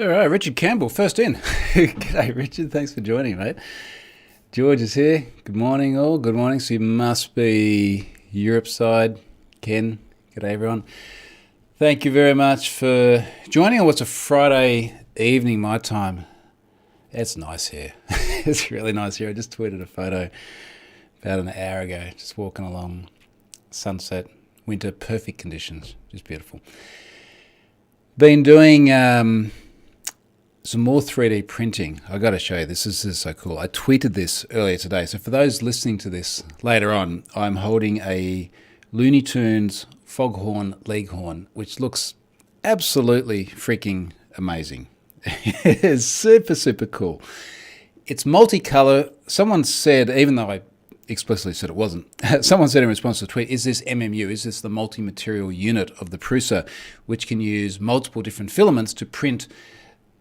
All right, Richard Campbell, first in. G'day, Richard. Thanks for joining, mate. George is here. Good morning, all. Good morning. So you must be Europe side. Ken, g'day, everyone. Thank you very much for joining on what's a Friday evening, my time. It's nice here. It's really nice here. I just tweeted a photo about an hour ago, just walking along sunset, winter, perfect conditions. Just beautiful. Been doing some more 3D printing. I got to show you, this is so cool. I tweeted this earlier today. So for those listening to this later on, I'm holding a Looney Tunes foghorn leghorn, which looks absolutely freaking amazing. It's super, super cool. It's multicolor. Someone said, even though I explicitly said it wasn't, someone said in response to the tweet, is this MMU? Is this the multi-material unit of the Prusa, which can use multiple different filaments to print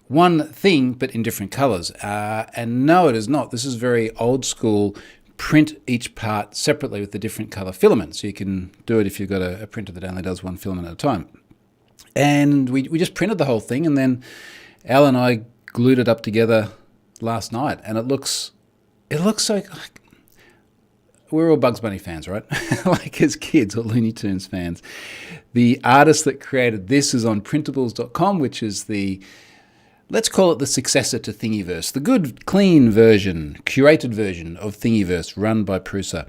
one thing but in different colors? And no, it is not. This is very old school. Print each part separately with the different color filaments. So you can do it if you've got a printer that only does one filament at a time. And we just printed the whole thing, and then Al and I glued it up together last night, and it looks so like, we're all Bugs Bunny fans, right? Like as kids or Looney Tunes fans. The artist that created this is on printables.com, which is the, let's call it the successor to Thingiverse, the good, clean version, curated version of Thingiverse run by Prusa.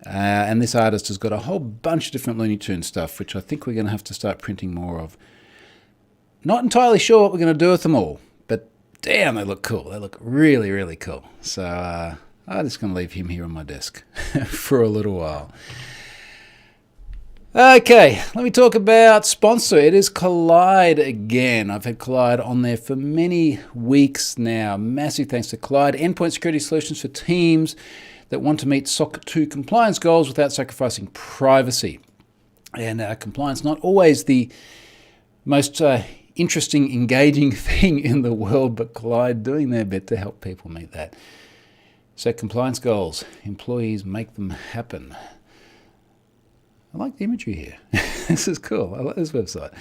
And this artist has got a whole bunch of different Looney Tunes stuff, which I think we're going to have to start printing more of. Not entirely sure what we're going to do with them all, but damn, they look cool. They look really, really cool. So I'm just going to leave him here on my desk for a little while. Okay, let me talk about sponsor. It is Collide again. I've had Collide on there for many weeks now. Massive thanks to Collide. Endpoint security solutions for teams that want to meet SOC 2 compliance goals without sacrificing privacy. And compliance, not always the most interesting, engaging thing in the world, but Collide doing their bit to help people meet that. So compliance goals, employees make them happen. I like the imagery here. This is cool. I like this website.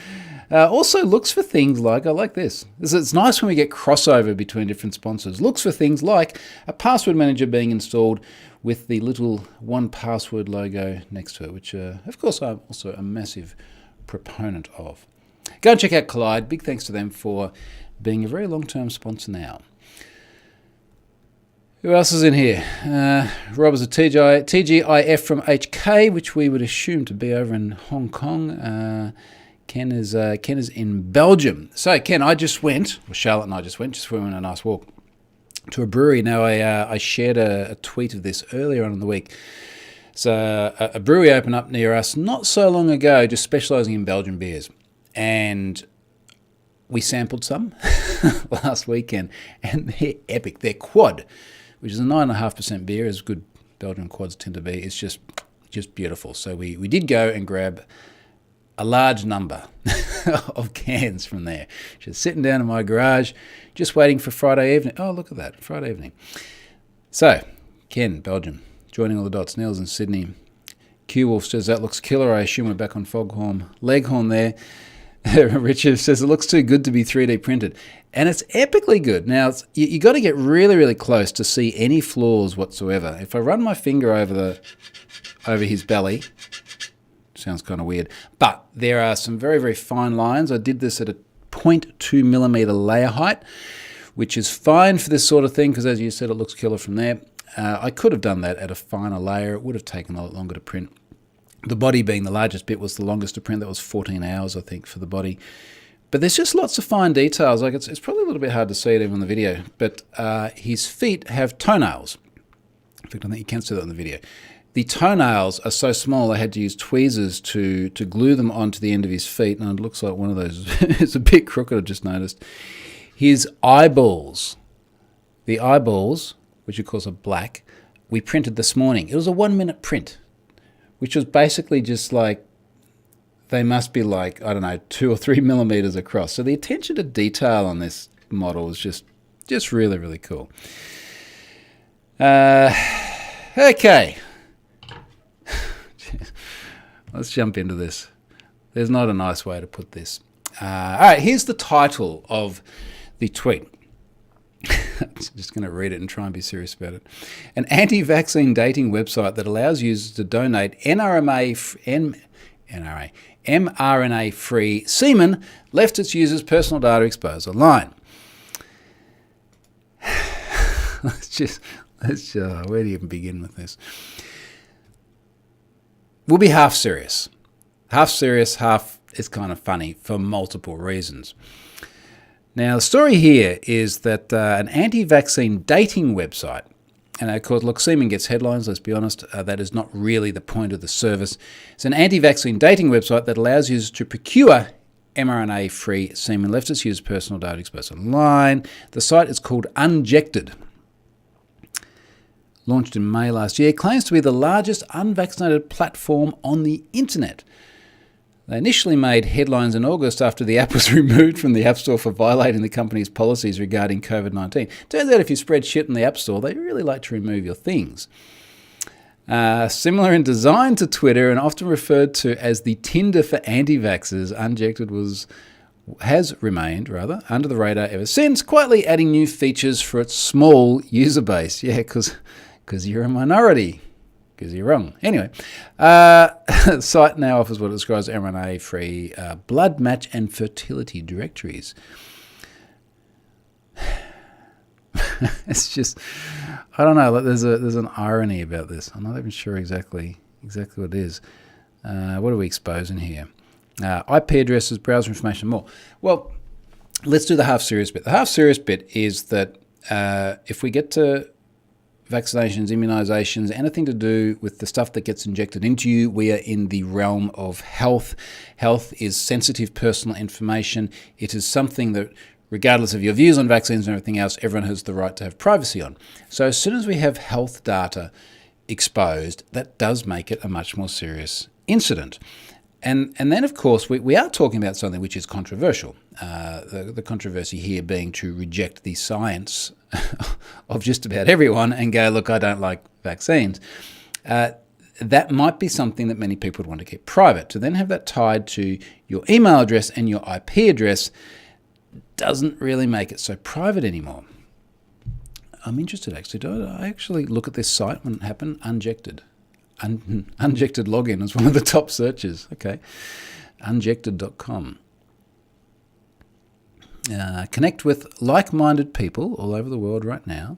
Also looks for things like, I like this. It's nice when we get crossover between different sponsors. Looks for things like a password manager being installed with the little 1Password logo next to it, which of course I'm also a massive proponent of. Go and check out Collide. Big thanks to them for being a very long-term sponsor now. Who else is in here? Rob is a TGIF from HK, which we would assume to be over in Hong Kong. Ken is in Belgium. So Ken, Charlotte and I just went for a nice walk to a brewery. Now I shared a tweet of this earlier on in the week. So a brewery opened up near us not so long ago, just specialising in Belgian beers, and we sampled some last weekend, and they're epic. They're quad, which is a 9.5% beer, as good Belgian quads tend to be. It's just beautiful. So we did go and grab a large number of cans from there. Just sitting down in my garage, just waiting for Friday evening. Oh, look at that, Friday evening. So, Ken, Belgium, joining all the dots. Neil's in Sydney. Q-Wolf says, that looks killer. I assume we're back on Foghorn Leghorn there. Richard says, it looks too good to be 3D printed. And it's epically good. Now, you got to get really, really close to see any flaws whatsoever. If I run my finger over his belly, sounds kind of weird, but there are some very, very fine lines. I did this at a 0.2 millimeter layer height, which is fine for this sort of thing, because as you said, it looks killer from there. I could have done that at a finer layer. It would have taken a lot longer to print. The body being the largest bit was the longest to print. That was 14 hours, I think, for the body. But there's just lots of fine details. Like it's probably a little bit hard to see it even on the video, but his feet have toenails. In fact, I think you can see that on the video. The toenails are so small I had to use tweezers to glue them onto the end of his feet, and it looks like one of those is a bit crooked, I've just noticed. His eyeballs, the eyeballs, which of course are black, we printed this morning. It was a 1-minute print, which was basically just like, they must be like, I don't know, 2 or 3 millimeters across. So the attention to detail on this model is just really, really cool. Okay. Let's jump into this. There's not a nice way to put this. All right, here's the title of the tweet. I'm just going to read it and try and be serious about it. An anti-vaccine dating website that allows users to donate mRNA-free semen left its users' personal data exposed online. Where do you even begin with this? We'll be half serious. Half serious, half is kind of funny for multiple reasons. Now, the story here is that an anti-vaccine dating website, and of course, look, semen gets headlines, let's be honest, that is not really the point of the service. It's an anti-vaccine dating website that allows users to procure mRNA-free semen left its users' personal data exposed online. The site is called Unjected. Launched in May last year, claims to be the largest unvaccinated platform on the internet. They initially made headlines in August after the app was removed from the App Store for violating the company's policies regarding COVID-19. Turns out if you spread shit in the App Store, they really like to remove your things. Similar in design to Twitter and often referred to as the Tinder for anti-vaxxers, Unjected has remained under the radar ever since, quietly adding new features for its small user base. Yeah, because you're a minority. Because you're wrong. Anyway, the site now offers what it describes as mRNA-free blood match and fertility directories. It's just, I don't know. There's an irony about this. I'm not even sure exactly what it is. What are we exposing here? IP addresses, browser information, more. Well, let's do the half serious bit. The half serious bit is that if we get to vaccinations, immunizations, anything to do with the stuff that gets injected into you, we are in the realm of health. Health is sensitive personal information. It is something that, regardless of your views on vaccines and everything else, everyone has the right to have privacy on. So as soon as we have health data exposed, that does make it a much more serious incident. And then, of course, we are talking about something which is controversial. The controversy here being to reject the science of just about everyone and go, look, I don't like vaccines. That might be something that many people would want to keep private. To then have that tied to your email address and your IP address doesn't really make it so private anymore. I'm interested, actually. Do I actually look at this site when it happened? Unjected. Unjected login is one of the top searches. Okay. Unjected.com. Connect with like-minded people all over the world right now.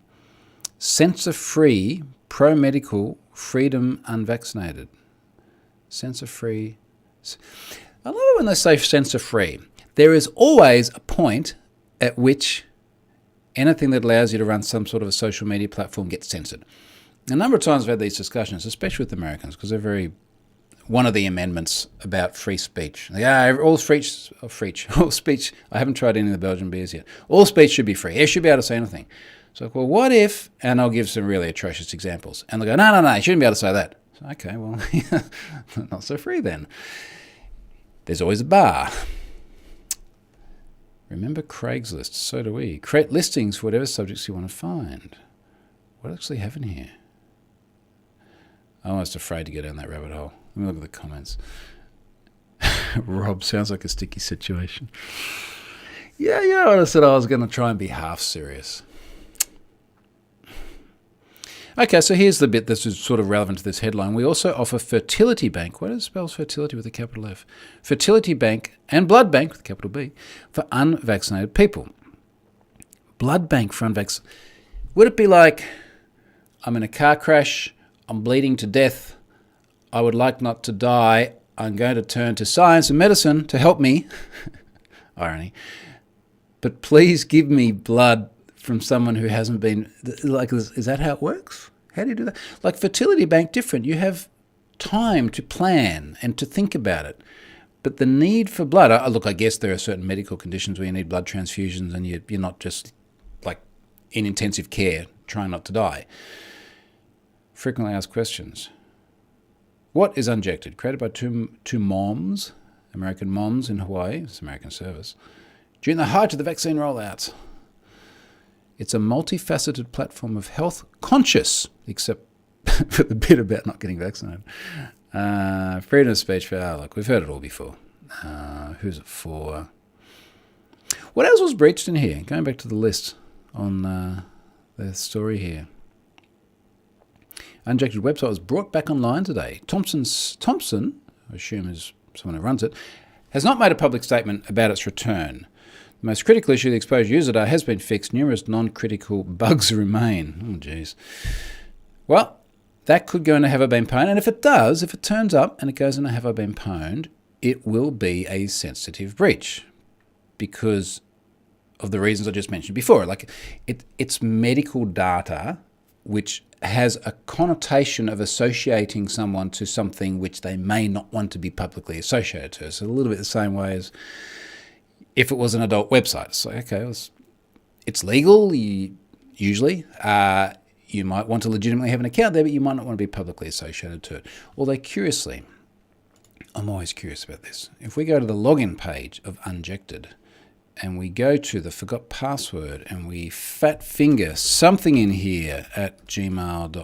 Censor-free, pro-medical, freedom unvaccinated. Censor-free. I love it when they say censor-free. There is always a point at which anything that allows you to run some sort of a social media platform gets censored. A number of times I've had these discussions, especially with Americans, because they're very... One of the amendments about free speech. All speech, I haven't tried any of the Belgian beers yet. All speech should be free. You should be able to say anything. So, well, what if, and I'll give some really atrocious examples. And they'll go, no, you shouldn't be able to say that. So, okay, well, not so free then. There's always a bar. Remember Craigslist, so do we. Create listings for whatever subjects you want to find. What actually happened here? I'm almost afraid to go down that rabbit hole. Let me look at the comments. Rob, sounds like a sticky situation. Yeah, I said I was going to try and be half serious. Okay, so here's the bit that's sort of relevant to this headline. We also offer Fertility Bank. What does it spell fertility with a capital F? Fertility Bank and Blood Bank with a capital B for unvaccinated people. Blood Bank for unvaccinated. Would it be like, I'm in a car crash, I'm bleeding to death, I would like not to die, I'm going to turn to science and medicine to help me. Irony. But please give me blood from someone who hasn't been... Like, is that how it works? How do you do that? Like Fertility Bank, different. You have time to plan and to think about it. But the need for blood... Look, I guess there are certain medical conditions where you need blood transfusions and you're not just like in intensive care trying not to die. Frequently asked questions. What is Unjected? Created by two moms, American moms in Hawaii, it's American service, during the height of the vaccine rollout. It's a multifaceted platform of health conscious, except for the bit about not getting vaccinated. Freedom of speech. Look, we've heard it all before. Who's it for? What else was breached in here? Going back to the list on the story here. Unjected website was brought back online today. Thompson, I assume is someone who runs it, has not made a public statement about its return. The most critical issue, the exposure user data, has been fixed. Numerous non-critical bugs remain. Oh, jeez. Well, that could go into have I been pwned, and if it does, if it turns up and it goes into have I been pwned, it will be a sensitive breach because of the reasons I just mentioned before. Like, it's medical data which has a connotation of associating someone to something which they may not want to be publicly associated to. So a little bit the same way as if it was an adult website. It's like, okay, it's legal, usually. You might want to legitimately have an account there, but you might not want to be publicly associated to it. Although, curiously, I'm always curious about this. If we go to the login page of Unjected, and we go to the forgot password and we fat finger something in here at Gmail's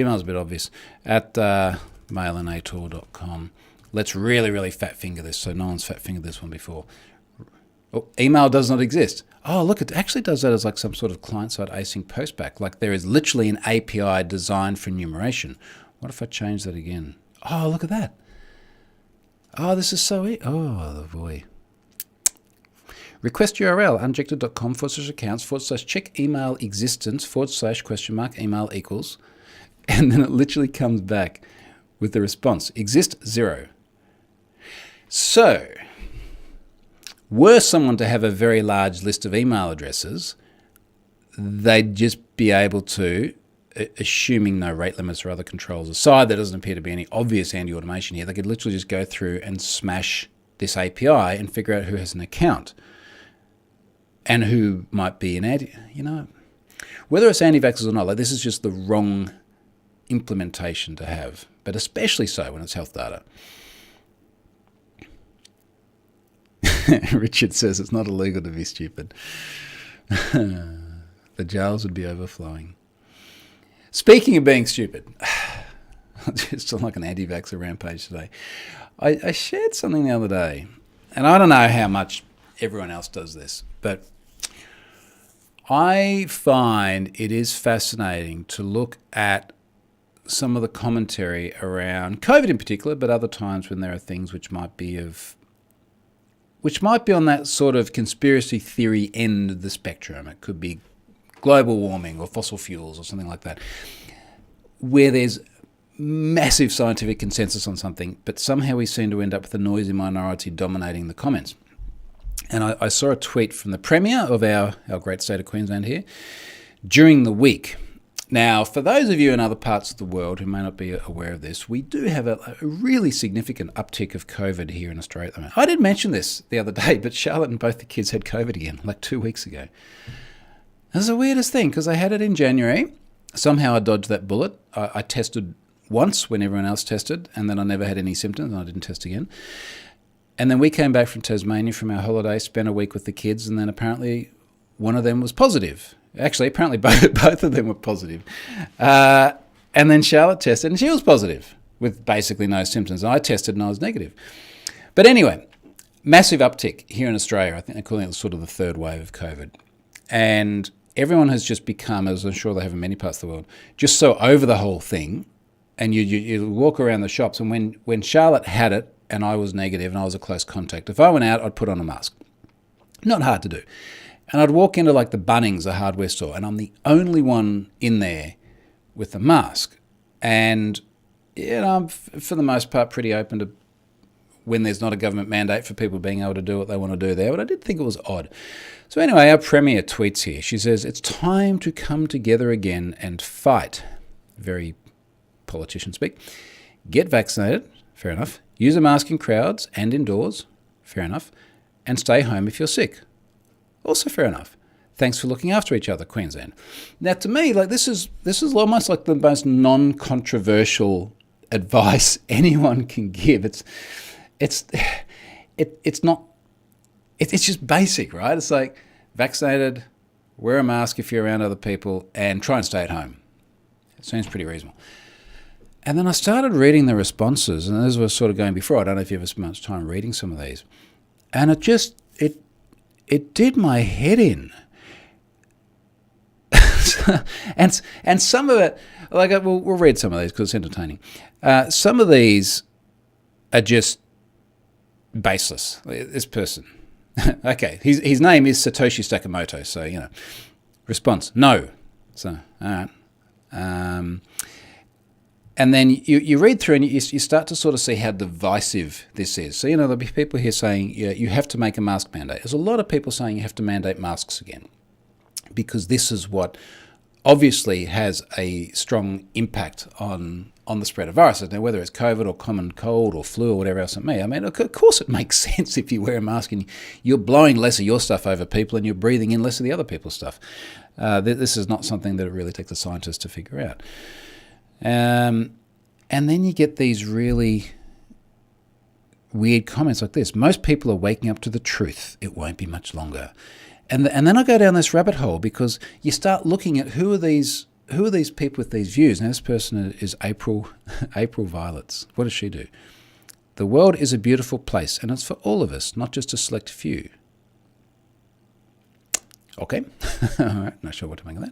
a bit obvious, at mailandatour.com. Let's really, really fat finger this so no one's fat fingered this one before. Oh, email does not exist. Oh, look, it actually does that as like some sort of client-side async postback. Like there is literally an API designed for enumeration. What if I change that again? Oh, look at that. Oh, this is so easy. Oh, boy. Request URL, unjected.com/accounts/check email existence / email equals, and then it literally comes back with the response, exist 0. So, were someone to have a very large list of email addresses, they'd just be able to, assuming no rate limits or other controls aside, there doesn't appear to be any obvious anti-automation here, they could literally just go through and smash this API and figure out who has an account. And who might be an whether it's anti-vaxxers or not, like this is just the wrong implementation to have, but especially so when it's health data. Richard says it's not illegal to be stupid. The jails would be overflowing. Speaking of being stupid, just like an anti-vaxxer rampage today, I shared something the other day, and I don't know how much everyone else does this, but I find it is fascinating to look at some of the commentary around COVID in particular, but other times when there are things which might be on that sort of conspiracy theory end of the spectrum. It could be global warming or fossil fuels or something like that, where there's massive scientific consensus on something, but somehow we seem to end up with a noisy minority dominating the comments. And I saw a tweet from the Premier of our great state of Queensland here during the week. Now, for those of you in other parts of the world who may not be aware of this, we do have a really significant uptick of COVID here in Australia at the moment. I did mention this the other day, but Charlotte and both the kids had COVID again, like 2 weeks ago. That's the weirdest thing, because I had it in January. Somehow I dodged that bullet. I tested once when everyone else tested, and then I never had any symptoms, and I didn't test again. And then we came back from Tasmania from our holiday, spent a week with the kids, and then apparently one of them was positive. Actually, apparently both of them were positive. And then Charlotte tested, and she was positive with basically no symptoms. And I tested, and I was negative. But anyway, massive uptick here in Australia. I think they're calling it sort of the third wave of COVID. And everyone has just become, as I'm sure they have in many parts of the world, just so over the whole thing. And you walk around the shops, and when Charlotte had it, and I was negative and I was a close contact, if I went out, I'd put on a mask. Not hard to do. And I'd walk into like the Bunnings, a hardware store, and I'm the only one in there with a mask. And I'm, for the most part, pretty open to when there's not a government mandate for people being able to do what they want to do there. But I did think it was odd. So anyway, our Premier tweets here. She says, it's time to come together again and fight. Very politician speak. Get vaccinated. Fair enough. Use a mask in crowds and indoors. Fair enough. And stay home if you're sick. Also fair enough. Thanks for looking after each other, Queensland. Now, to me, like this is almost like the most non-controversial advice anyone can give. It's just basic, right? It's like vaccinated, wear a mask if you're around other people, and try and stay at home. It seems pretty reasonable. And then I started reading the responses, and as I was sort of going before, I don't know if you ever spent much time reading some of these, and it did my head in. and some of it, like we'll read some of these because it's entertaining. Some of these are just baseless. This person, okay, his name is Satoshi Sakamoto, so response no. So all right, and then you read through and you start to sort of see how divisive this is. So there'll be people here saying you have to make a mask mandate. There's a lot of people saying you have to mandate masks again, because this is what obviously has a strong impact on the spread of viruses. Now, whether it's COVID or common cold or flu or whatever else it may, I mean, of course it makes sense if you wear a mask and you're blowing less of your stuff over people and you're breathing in less of the other people's stuff. This is not something that it really takes a scientist to figure out. And then you get these really weird comments like this. Most people are waking up to the truth. It won't be much longer. And then I go down this rabbit hole because you start looking at who are these people with these views. Now, this person is April Violets. What does she do? The world is a beautiful place, and it's for all of us, not just a select few. Okay. All right, not sure what to make of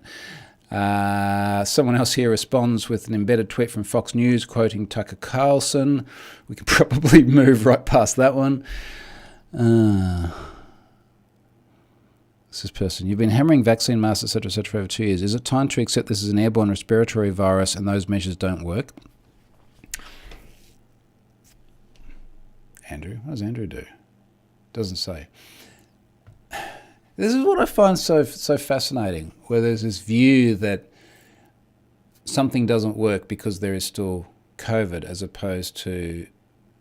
that. Someone else here responds with an embedded tweet from Fox News quoting Tucker Carlson. We can probably move right past that one. This person, you've been hammering vaccine masks, etc., for over 2 years. Is it time to accept this is an airborne respiratory virus and those measures don't work? Andrew, what does Andrew do? Doesn't say. This is what I find so fascinating, where there's this view that something doesn't work because there is still COVID, as opposed to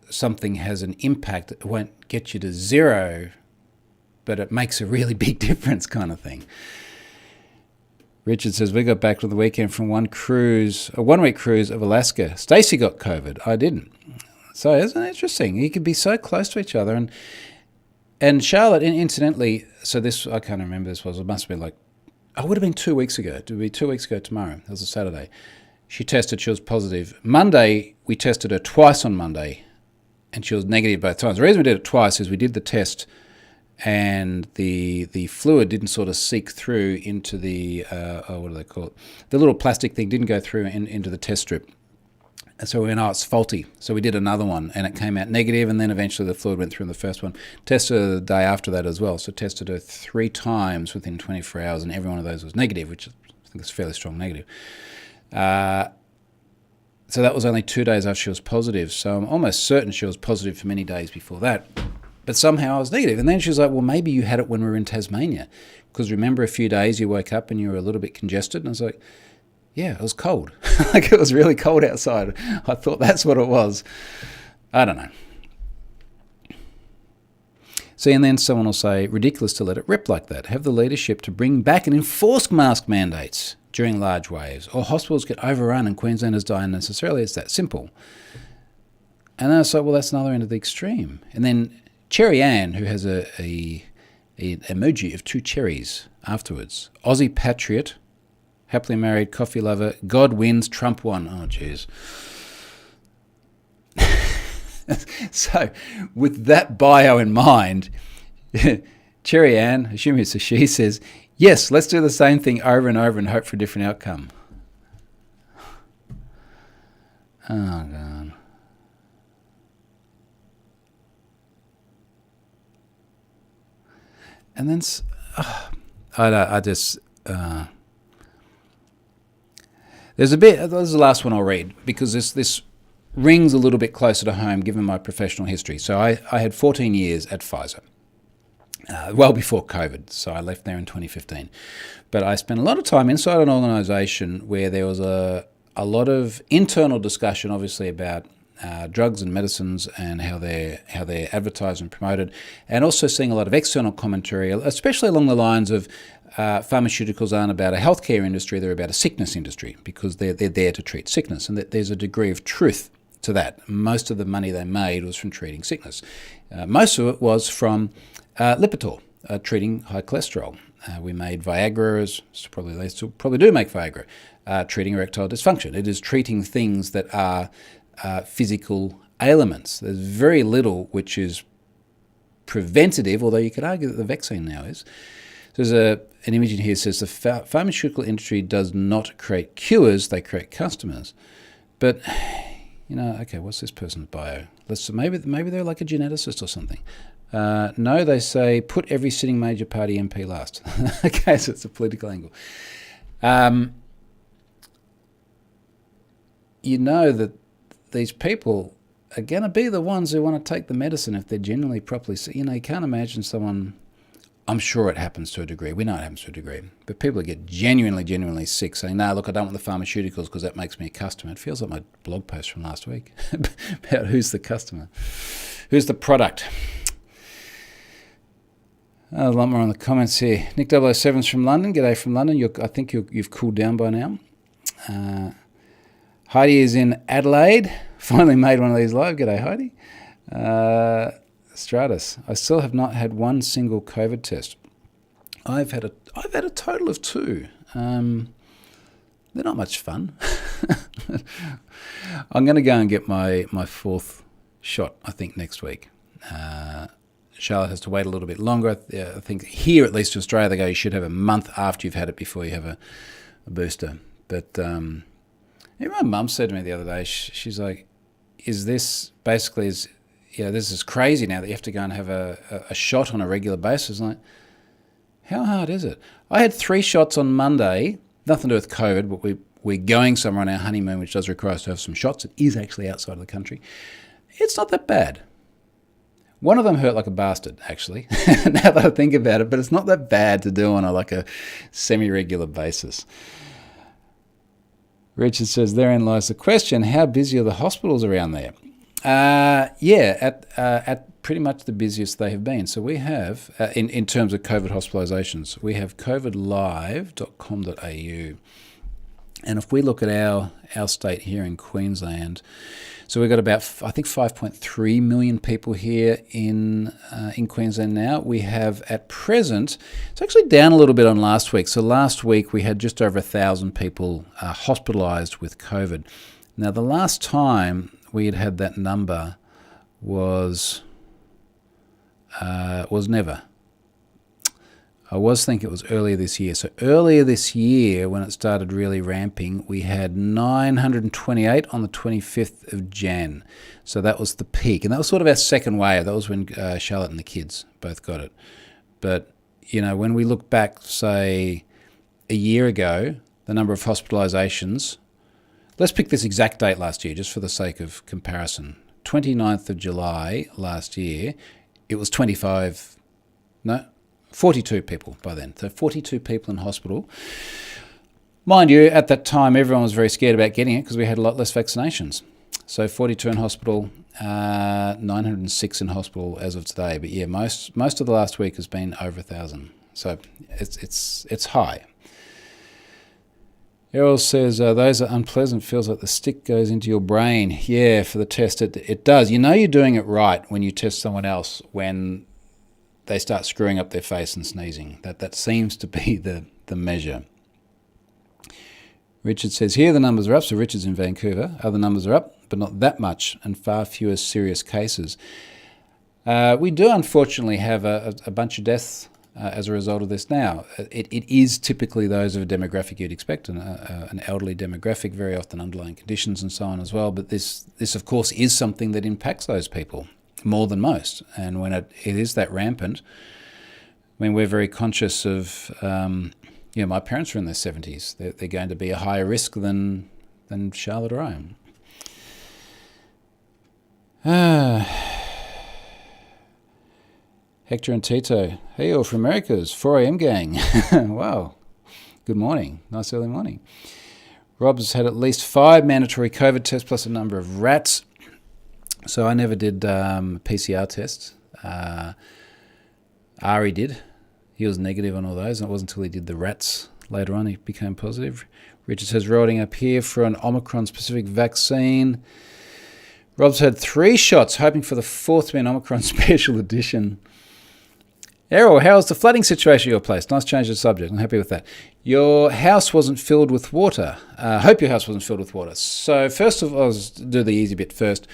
something has an impact. It won't get you to zero, but it makes a really big difference, kind of thing. Richard says, we got back from the weekend from a one-week cruise of Alaska. Stacey got COVID. I didn't. So isn't it interesting? You could be so close to each other. And Charlotte, incidentally, so this, I can't remember this was, it must have been it would have been 2 weeks ago. It would be 2 weeks ago tomorrow. It was a Saturday. She tested, she was positive. Monday, we tested her twice on Monday, and she was negative both times. The reason we did it twice is we did the test and the fluid didn't sort of seep through into the, what do they call it? The little plastic thing didn't go through into the test strip. And so we went, it's faulty. So we did another one, and it came out negative, and then eventually the fluid went through in the first one. Tested her the day after that as well. So tested her 3 times within 24 hours, and every one of those was negative, which I think is a fairly strong negative. So that was only 2 days after she was positive. So I'm almost certain she was positive for many days before that. But somehow I was negative. And then she was like, well, maybe you had it when we were in Tasmania. Because remember a few days you woke up and you were a little bit congested? And I was like, yeah, it was cold. It was really cold outside. I thought that's what it was. I don't know. See, and then someone will say, ridiculous to let it rip like that. Have the leadership to bring back and enforce mask mandates during large waves. Or hospitals get overrun and Queenslanders die unnecessarily. It's that simple. And then I was like, well, that's another end of the extreme. And then Cherry Ann, who has an emoji of 2 cherries afterwards. Aussie patriot, happily married, coffee lover, God wins, Trump won. Oh, jeez. So, with that bio in mind, Cherry Ann, assuming it's a she, says, yes, let's do the same thing over and over and hope for a different outcome. Oh, God. And then, there's a bit, this is the last one I'll read, because this rings a little bit closer to home given my professional history. So I had 14 years at Pfizer, well before COVID, so I left there in 2015. But I spent a lot of time inside an organisation where there was a lot of internal discussion, obviously, about drugs and medicines and how they're advertised and promoted, and also seeing a lot of external commentary, especially along the lines of pharmaceuticals aren't about a healthcare industry, they're about a sickness industry, because they're there to treat sickness, and that there's a degree of truth to that. Most of the money they made was from treating sickness. Most of it was from Lipitor, treating high cholesterol. We made Viagra, they still probably do make Viagra, treating erectile dysfunction. It is treating things that are physical ailments. There's very little which is preventative, although you could argue that the vaccine now is. There's an image in here that says the pharmaceutical industry does not create cures, they create customers. But, okay, what's this person's bio? Maybe they're like a geneticist or something. No, they say put every sitting major party MP last. Okay, so it's a political angle. That these people are going to be the ones who want to take the medicine if they're genuinely properly sick. You can't imagine someone... I'm sure it happens to a degree. We know it happens to a degree. But people get genuinely sick saying, no, look, I don't want the pharmaceuticals because that makes me a customer. It feels like my blog post from last week about who's the customer. Who's the product? A lot more on the comments here. Nick 007's from London. G'day from London. I think you've cooled down by now. Heidi is in Adelaide. Finally made one of these live. G'day, Heidi. Stratus. I still have not had one single COVID test. I've had a total of 2. They're not much fun. I'm going to go and get my 4th shot, I think, next week. Charlotte has to wait a little bit longer. I think here, at least in Australia, they go, you should have a month after you've had it before you have a booster. But my mum said to me the other day, she's like, is this basically... this is crazy now that you have to go and have a shot on a regular basis. Like, how hard is it? I had 3 shots on Monday, nothing to do with COVID, but we're going somewhere on our honeymoon, which does require us to have some shots. It is actually outside of the country. It's not that bad. One of them hurt like a bastard, actually, now that I think about it, but it's not that bad to do on a semi-regular basis. Richard says, therein lies the question, how busy are the hospitals around there? At pretty much the busiest they have been. So we have, in terms of COVID hospitalisations, we have covidlive.com.au. And if we look at our state here in Queensland, so we've got about, I think, 5.3 million people here in Queensland now. We have, at present, it's actually down a little bit on last week. So last week we had just over 1,000 people hospitalised with COVID. Now, the last time we had that number was never. I think it was earlier this year. So earlier this year, when it started really ramping, we had 928 on the 25th of Jan. So that was the peak. And that was sort of our second wave. That was when Charlotte and the kids both got it. But, when we look back, say, a year ago, the number of hospitalisations... Let's pick this exact date last year, just for the sake of comparison. 29th of July last year, it was 42 people by then. So 42 people in hospital. Mind you, at that time, everyone was very scared about getting it because we had a lot less vaccinations. So 42 in hospital, 906 in hospital as of today. But yeah, most of the last week has been over 1,000. So it's high. Errol says, those are unpleasant. Feels like the stick goes into your brain. Yeah, for the test, it does. You're doing it right when you test someone else when they start screwing up their face and sneezing. That seems to be the measure. Richard says, here the numbers are up. So Richard's in Vancouver. Other numbers are up, but not that much, and far fewer serious cases. We do, unfortunately, have a bunch of deaths as a result of this now. It is typically those of a demographic you'd expect, an elderly demographic, very often underlying conditions and so on as well. But this of course, is something that impacts those people more than most. And when it is that rampant, we're very conscious of, my parents are in their 70s. They're going to be a higher risk than Charlotte or I am. Hector and Tito, hey all from Americas, 4 a.m. gang. Wow, good morning, nice early morning. Rob's had at least 5 mandatory COVID tests plus a number of rats. So I never did PCR tests. Ari did. He was negative on all those, and it wasn't until he did the rats later on he became positive. Richard says, rolling up here for an Omicron-specific vaccine. Rob's had 3 shots, hoping for the 4th to be an Omicron special edition. Errol, how's the flooding situation at your place? Nice change of subject. I'm happy with that. Your house wasn't filled with water. Hope your house wasn't filled with water. So first of all, I'll do the easy bit first.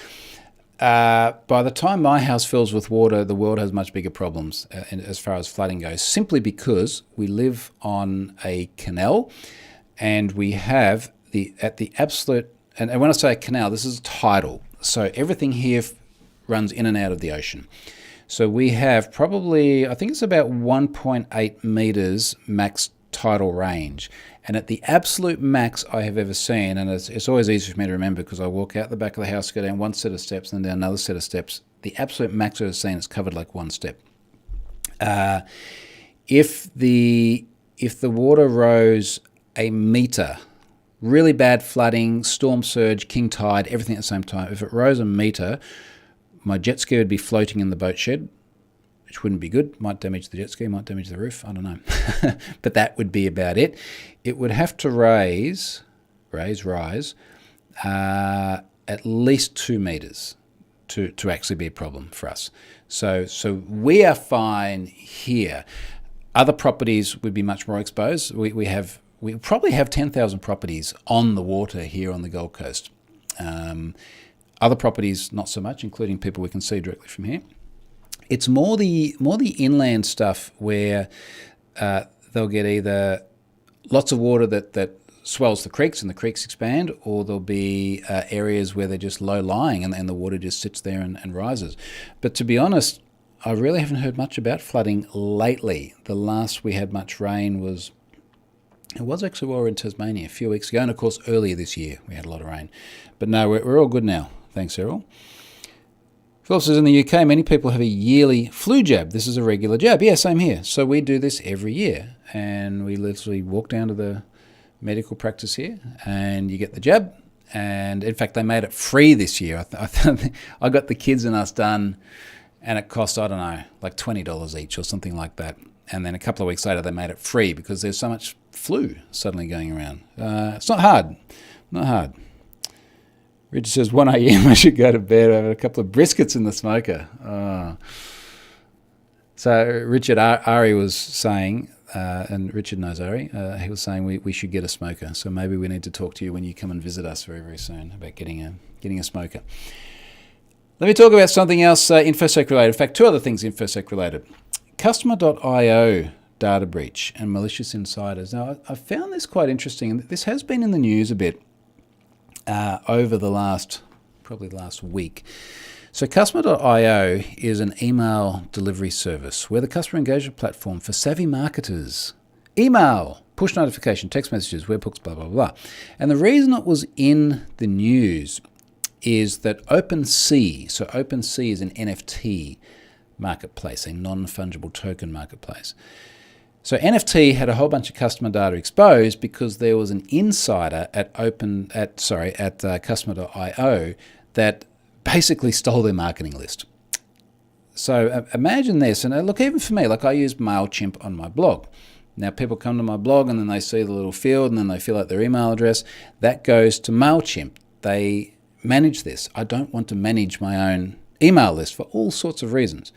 By the time my house fills with water, the world has much bigger problems as far as flooding goes, simply because we live on a canal and we have at the absolute, and when I say a canal, this is tidal. So everything here runs in and out of the ocean. So we have probably, I think it's about 1.8 meters max tidal range. And at the absolute max I have ever seen, and it's always easy for me to remember because I walk out the back of the house, go down one set of steps, and then down another set of steps. The absolute max I've ever seen is covered like one step. If the water rose a meter, really bad flooding, storm surge, king tide, everything at the same time, if it rose a meter, my jet ski would be floating in the boat shed, which wouldn't be good. Might damage the jet ski, might damage the roof, I don't know. But that would be about it. It would have to rise at least 2 meters to actually be a problem for us. So we are fine here. Other properties would be much more exposed. We probably have 10,000 properties on the water here on the Gold Coast. Other properties, not so much, including people we can see directly from here. It's more the inland stuff where they'll get either lots of water that swells the creeks and the creeks expand, or there'll be areas where they're just low-lying and the water just sits there and rises. But to be honest, I really haven't heard much about flooding lately. The last we had much rain was actually while we were in Tasmania a few weeks ago, and of course earlier this year we had a lot of rain. But no, we're all good now. Thanks, Errol. Philip says, in the UK, many people have a yearly flu jab. This is a regular jab. Yeah, same here. So we do this every year. And we literally walk down to the medical practice here and you get the jab. And in fact, they made it free this year. I got the kids and us done and it cost, I don't know, like $20 each or something like that. And then a couple of weeks later, they made it free because there's so much flu suddenly going around. It's not hard. Not hard. Richard says, 1 a.m. I should go to bed. I have a couple of briskets in the smoker. So Richard, Ari was saying, and Richard knows Ari, he was saying we should get a smoker. So maybe we need to talk to you when you come and visit us very, very soon about getting a smoker. Let me talk about something else InfoSec related. In fact, two other things InfoSec related. Customer.io data breach and malicious insiders. Now, I found this quite interesting, and this has been in the news a bit over the probably last week. So Customer.io is an email delivery service. We're the customer engagement platform for savvy marketers. Email, push notification, text messages, webhooks, blah, blah, blah. And the reason it was in the news is that OpenSea, so OpenSea is an NFT marketplace, a non-fungible token marketplace. So NFT had a whole bunch of customer data exposed because there was an insider at Customer.io that basically stole their marketing list. So imagine this, and look, even for me, like I use MailChimp on my blog. Now people come to my blog and then they see the little field and then they fill out their email address. That goes to MailChimp. They manage this. I don't want to manage my own email list for all sorts of reasons.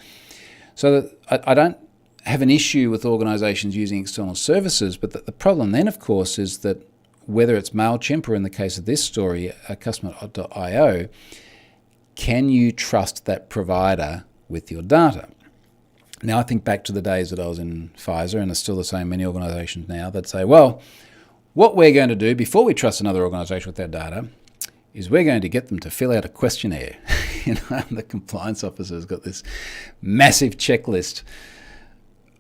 So I don't have an issue with organizations using external services, but the problem then, of course, is that whether it's MailChimp or in the case of this story, Customer.io, can you trust that provider with your data? Now, I think back to the days that I was in Pfizer, and it's still the same, many organizations now that say, well, what we're going to do before we trust another organization with their data is we're going to get them to fill out a questionnaire. The compliance officer's got this massive checklist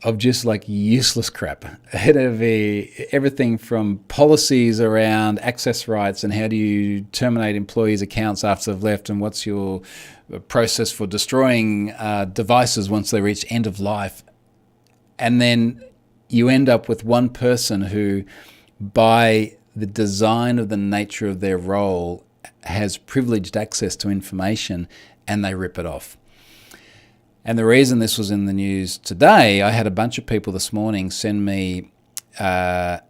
of just like useless crap. It'll be everything from policies around access rights and how do you terminate employees' accounts after they've left, and what's your process for destroying devices once they reach end of life. And then you end up with one person who, by the design of the nature of their role, has privileged access to information and they rip it off. And the reason this was in the news today, I had a bunch of people this morning send me a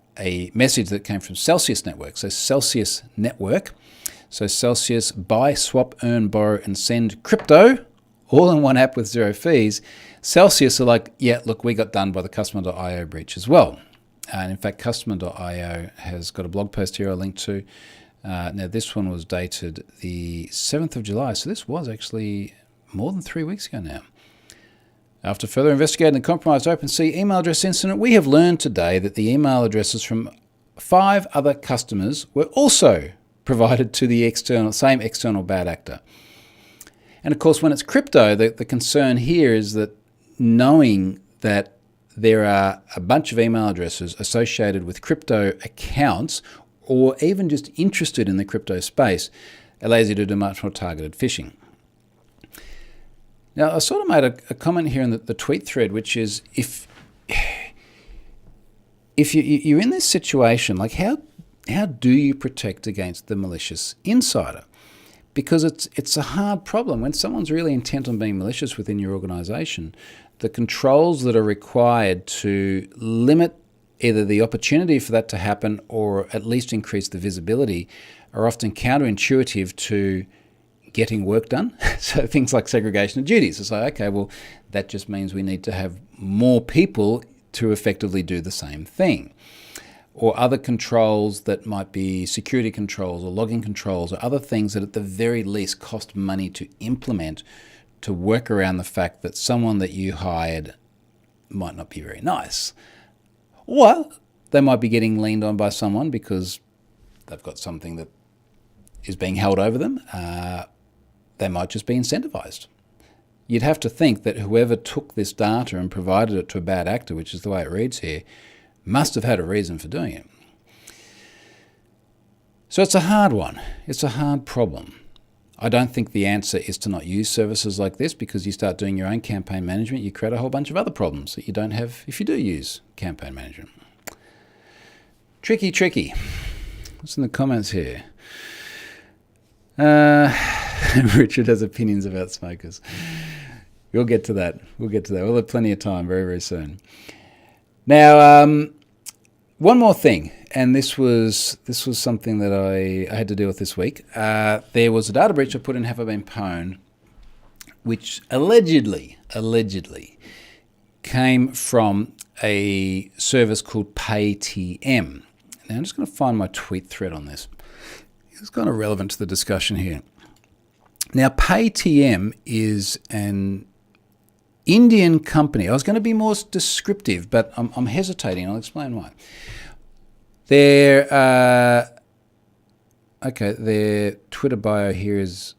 message that came from Celsius Network. So Celsius Network. So Celsius, buy, swap, earn, borrow, and send crypto, all in one app with zero fees. Celsius are like, yeah, look, we got done by the Customer.io breach as well. And in fact, Customer.io has got a blog post here I'll link to Now, this one was dated the 7th of July, so this was actually more than 3 weeks ago now. After further investigating the compromised OpenSea email address incident, we have learned today that the email addresses from 5 other customers were also provided to the same external bad actor. And of course, when it's crypto, the concern here is that knowing that there are a bunch of email addresses associated with crypto accounts or even just interested in the crypto space allows you to do much more targeted phishing. Now, I sort of made a comment here in the tweet thread, which is if you're in this situation, like how do you protect against the malicious insider? Because it's a hard problem. When someone's really intent on being malicious within your organization, the controls that are required to limit either the opportunity for that to happen or at least increase the visibility are often counterintuitive to getting work done. So things like segregation of duties. It's like, okay, well, that just means we need to have more people to effectively do the same thing. Or other controls that might be security controls or logging controls or other things that at the very least cost money to implement to work around the fact that someone that you hired might not be very nice. Or they might be getting leaned on by someone because they've got something that is being held over them. They might just be incentivized. You'd have to think that whoever took this data and provided it to a bad actor, which is the way it reads here, must have had a reason for doing it. So it's a hard one. It's a hard problem. I don't think the answer is to not use services like this, because you start doing your own campaign management, you create a whole bunch of other problems that you don't have if you do use campaign management. Tricky. What's in the comments here? Richard has opinions about smokers. We'll get to that. We'll have plenty of time very, very soon. Now, one more thing, and this was something that I had to deal with this week. There was a data breach I put in Have I Been Pwned, which allegedly came from a service called PayTM. Now, I'm just going to find my tweet thread on this. It's kind of relevant to the discussion here. Now, PayTM is an Indian company. I was going to be more descriptive, but I'm hesitating. I'll explain why. Their Twitter bio here is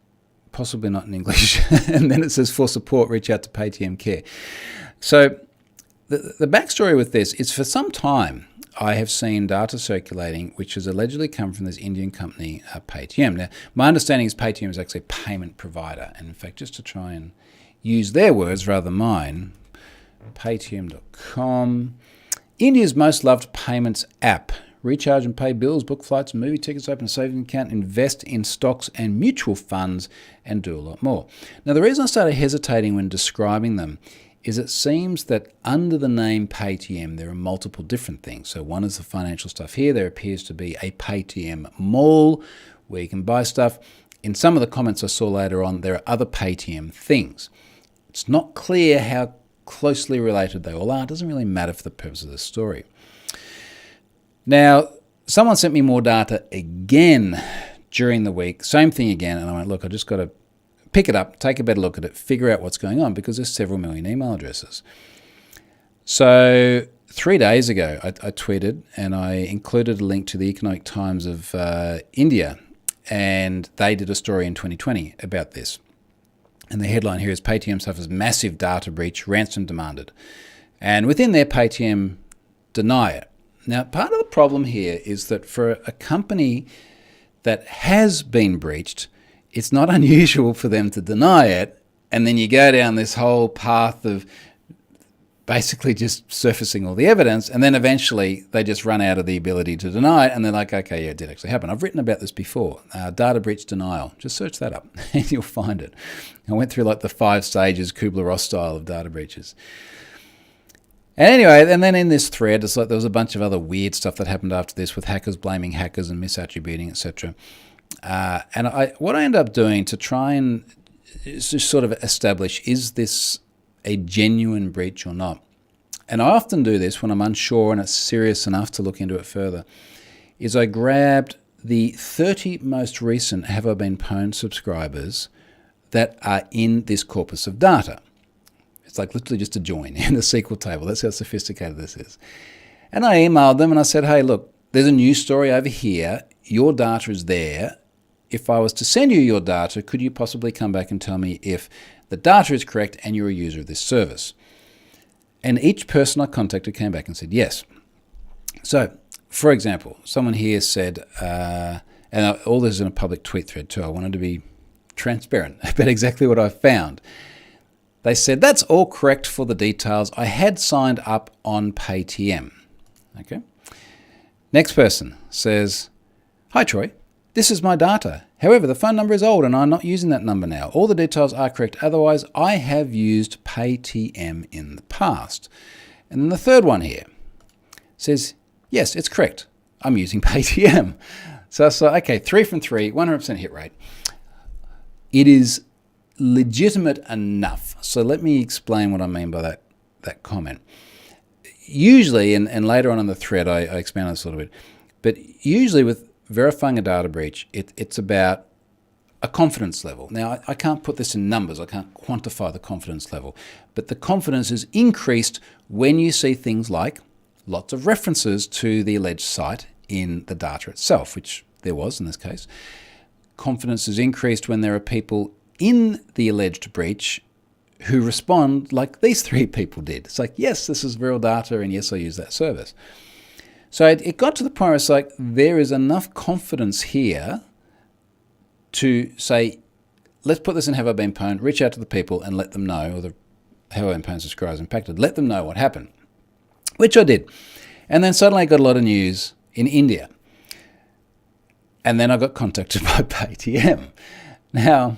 possibly not in English, and then it says, for support, reach out to PayTM Care. So the backstory with this is, for some time, I have seen data circulating which has allegedly come from this Indian company, PayTM. Now, my understanding is PayTM is actually a payment provider. And in fact, just to try and use their words rather than mine, paytm.com. India's most loved payments app. Recharge and pay bills, book flights and movie tickets, open a savings account, invest in stocks and mutual funds, and do a lot more. Now, the reason I started hesitating when describing them is it seems that under the name PayTM, there are multiple different things. So one is the financial stuff here. There appears to be a PayTM mall where you can buy stuff. In some of the comments I saw later on, there are other PayTM things. It's not clear how closely related they all are. It doesn't really matter for the purpose of this story. Now, someone sent me more data again during the week. Same thing again. And I went, look, I just got to pick it up, take a better look at it, figure out what's going on, because there's several million email addresses. So 3 days ago, I tweeted and I included a link to the Economic Times of India, and they did a story in 2020 about this. And the headline here is, PayTM suffers massive data breach, ransom demanded. And within their PayTM deny it. Now, part of the problem here is that for a company that has been breached, it's not unusual for them to deny it, and then you go down this whole path of basically just surfacing all the evidence, and then eventually they just run out of the ability to deny it, and they're like, okay, yeah, it did actually happen. I've written about this before, data breach denial. Just search that up, and you'll find it. I went through like the 5 stages, Kubler-Ross style of data breaches. And anyway, and then in this thread, it's like there was a bunch of other weird stuff that happened after this with hackers blaming hackers and misattributing, etc. And what I ended up doing to try and just sort of establish, is this a genuine breach or not? And I often do this when I'm unsure and it's serious enough to look into it further, is I grabbed the 30 most recent Have I Been Pwned subscribers that are in this corpus of data. It's like literally just a join in a SQL table. That's how sophisticated this is. And I emailed them and I said, hey, look, there's a news story over here. Your data is there. If I was to send you your data, could you possibly come back and tell me if the data is correct and you're a user of this service? And each person I contacted came back and said yes. So, for example, someone here said, and all this is in a public tweet thread too. I wanted to be transparent about exactly what I found. They said, that's all correct for the details. I had signed up on Paytm. Okay. Next person says, hi Troy, this is my data. However, the phone number is old and I'm not using that number now. All the details are correct. Otherwise, I have used Paytm in the past. And then the third one here says, yes, it's correct. I'm using Paytm. So, okay, 3 from 3, 100% hit rate. It is legitimate enough. So let me explain what I mean by that comment. Usually, and later on in the thread, I expand on this a little bit, but usually with verifying a data breach, it's about a confidence level. Now, I can't put this in numbers. I can't quantify the confidence level, but the confidence is increased when you see things like lots of references to the alleged site in the data itself, which there was in this case. Confidence is increased when there are people in the alleged breach who respond like these 3 people did. It's like, yes, this is real data, and yes, I use that service. So it got to the point where it's like, there is enough confidence here to say, let's put this in Have I Been Pwned, reach out to the people and let them know, or the Have I Been Pwned subscribers impacted, let them know what happened, which I did. And then suddenly I got a lot of news in India. And then I got contacted by Paytm. Now,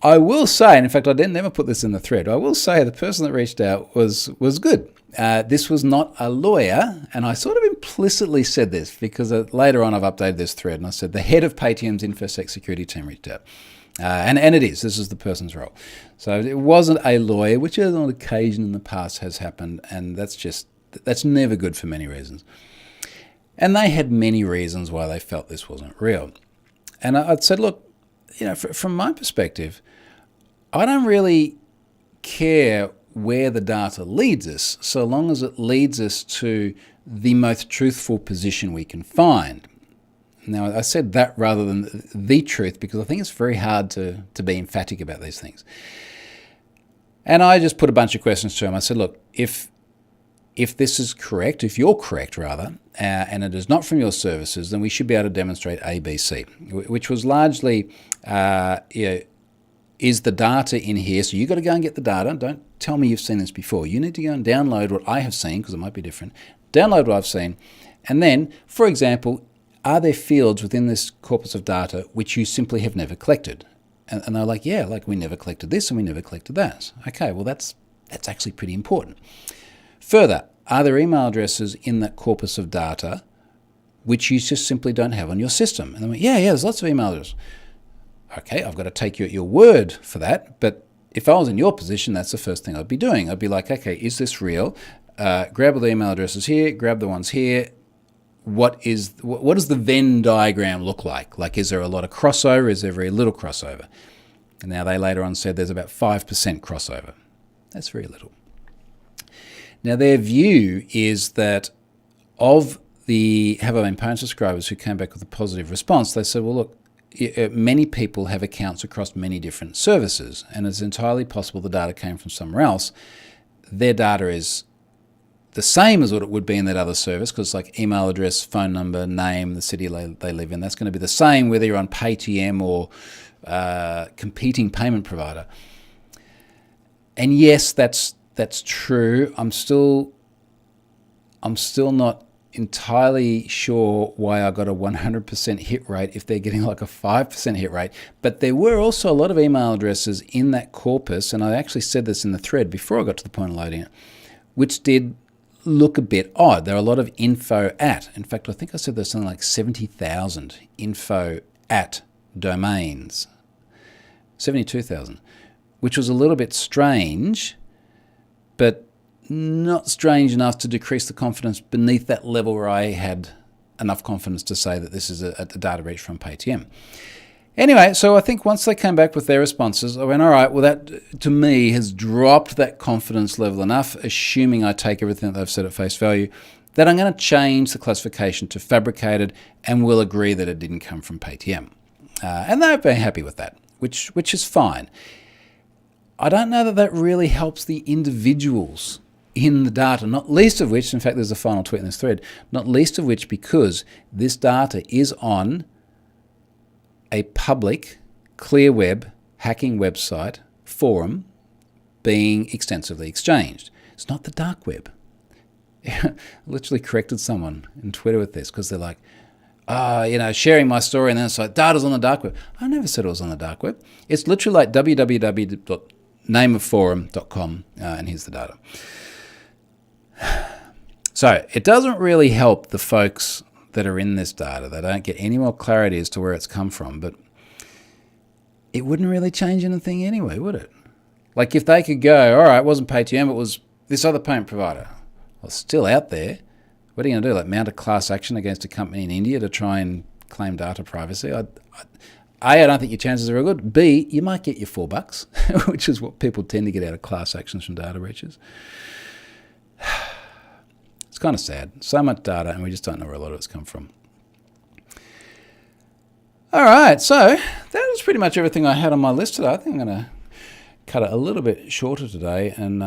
I will say, and in fact, I didn't never put this in the thread, I will say the person that reached out was good. This was not a lawyer, and I sort of implicitly said this because later on I've updated this thread and I said the head of Paytm's InfoSec security team reached out. And it is. This is the person's role. So it wasn't a lawyer, which on occasion in the past has happened, and that's never good for many reasons. And they had many reasons why they felt this wasn't real. And I'd said, look, from my perspective, I don't really care where the data leads us, so long as it leads us to the most truthful position we can find. Now, I said that rather than the truth because I think it's very hard to be emphatic about these things. And I just put a bunch of questions to him. I said, look, if this is correct, if you're correct rather, and it is not from your services, then we should be able to demonstrate ABC, which was largely, is the data in here? So you've got to go and get the data. Don't tell me you've seen this before. You need to go and download what I have seen, because it might be different. Download what I've seen. And then, for example, are there fields within this corpus of data which you simply have never collected? And they're like, yeah, like we never collected this and we never collected that. Okay, well, that's actually pretty important. Further, are there email addresses in that corpus of data which you just simply don't have on your system? And they went, yeah, there's lots of email addresses. Okay, I've got to take you at your word for that, but if I was in your position, that's the first thing I'd be doing. I'd be like, okay, is this real? Grab all the email addresses here, grab the ones here. What does the Venn diagram look like? Like, is there a lot of crossover? Is there very little crossover? And now they later on said there's about 5% crossover. That's very little. Now, their view is that of the Have I Been Pwned subscribers who came back with a positive response, they said, well, look, many people have accounts across many different services, and it's entirely possible the data came from somewhere else. Their data is the same as what it would be in that other service, because like email address, phone number, name, the city they live in, that's going to be the same whether you're on Paytm or competing payment provider. And yes, that's true. I'm still not entirely sure why I got a 100% hit rate if they're getting like a 5% hit rate. But there were also a lot of email addresses in that corpus, and I actually said this in the thread before I got to the point of loading it, which did look a bit odd. There are a lot of info at. In fact, I think I said there's something like 70,000 info at domains. 72,000, which was a little bit strange, but not strange enough to decrease the confidence beneath that level where I had enough confidence to say that this is a data breach from Paytm. Anyway, so I think once they came back with their responses, I went, all right, well, that to me has dropped that confidence level enough, assuming I take everything that they've said at face value, that I'm going to change the classification to fabricated and will agree that it didn't come from Paytm. And they're very happy with that, which is fine. I don't know that that really helps the individuals in the data, not least of which, in fact, there's a final tweet in this thread, not least of which because this data is on a public, clear web, hacking website, forum, being extensively exchanged. It's not the dark web. I literally corrected someone in Twitter with this because they're like, sharing my story, and then it's like, data's on the dark web. I never said it was on the dark web. It's literally like www.nameofforum.com, and here's the data. So it doesn't really help the folks that are in this data. They don't get any more clarity as to where it's come from, but it wouldn't really change anything anyway, would it? Like if they could go, all right, it wasn't Paytm, it was this other payment provider. Well, it's still out there. What are you going to do? Like mount a class action against a company in India to try and claim data privacy? I don't think your chances are real good. B, you might get your $4, which is what people tend to get out of class actions from data breaches. It's kind of sad. So much data, and we just don't know where a lot of it's come from. All right, so that was pretty much everything I had on my list today. I think I'm going to cut it a little bit shorter today and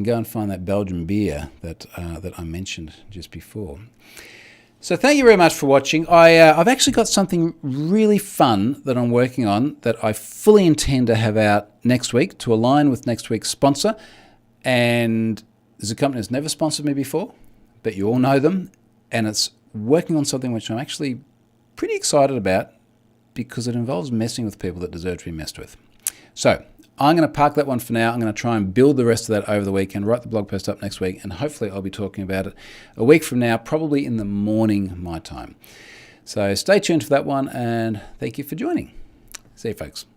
go and find that Belgian beer that I mentioned just before. So thank you very much for watching. I've actually got something really fun that I'm working on that I fully intend to have out next week to align with next week's sponsor. And there's a company that's never sponsored me before, but you all know them. And it's working on something which I'm actually pretty excited about because it involves messing with people that deserve to be messed with. So I'm going to park that one for now. I'm going to try and build the rest of that over the weekend, write the blog post up next week, and hopefully I'll be talking about it a week from now, probably in the morning my time. So stay tuned for that one, and thank you for joining. See you, folks.